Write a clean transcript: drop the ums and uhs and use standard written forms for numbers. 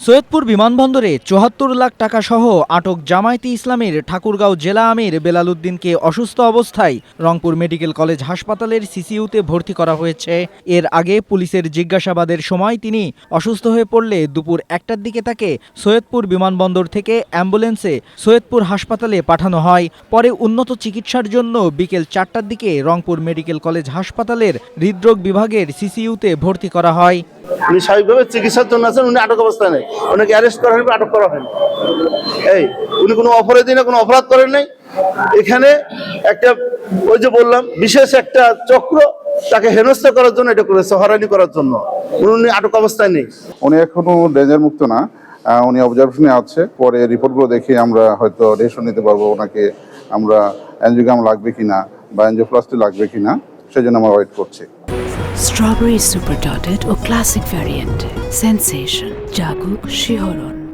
সৈয়দপুর বিমানবন্দরে ৭৪ লাখ টাকা সহ আটক জামায়াতে ইসলামীর ঠাকুরগাঁও জেলা আমির বেলাল উদ্দিনকে অসুস্থ অবস্থায় রংপুর মেডিকেল কলেজ হাসপাতালের সিসিইউতে ভর্তি করা হয়েছে। এর আগে পুলিশের জিজ্ঞাসাবাদের সময় তিনি অসুস্থ হয়ে পড়লে দুপুর ১টার দিকে তাকে সৈয়দপুর বিমানবন্দর থেকে অ্যাম্বুলেন্সে সৈয়দপুর হাসপাতালে পাঠানো হয়। পরে উন্নত চিকিৎসার জন্য বিকেল ৪টার দিকে রংপুর মেডিকেল কলেজ হাসপাতালের হৃদরোগ বিভাগের সিসিইউতে ভর্তি করা হয়। উনি স্বাভাবিকভাবে চিকিৎসার জন্য আছেন, উনি আটক অবস্থায় নেই, ওনাকে অ্যারেস্ট করা হয়নি, আটক করা হয়নি। উনি কোনো অপরাধী না, কোনো অপরাধ করেন নাই। এখানে একটা ওই যে বললাম বিশেষ একটা চক্র তাকে হেনস্থা করার জন্য এটা করেছে, হয়রানি করার জন্য। উনি আটক অবস্থায় নেই। উনি এখনো ডেঞ্জার মুক্ত না, উনি অবজারভেশনে আছে। পরে রিপোর্টগুলো দেখে আমরা হয়তো ডিসিশন নিতে পারবো ওনাকে আমরা অ্যানজিওগ্রাম লাগবে কিনা বা অ্যানজিওপ্লাস্টি লাগবে কিনা, সেজন্য আমরা ওয়েট করছি। স্ট্রবেরি সুপার ডটেড ও ক্লাসিক ভ্যারিয়েন্টে সেন্সেশন জাগুক শিহরণ।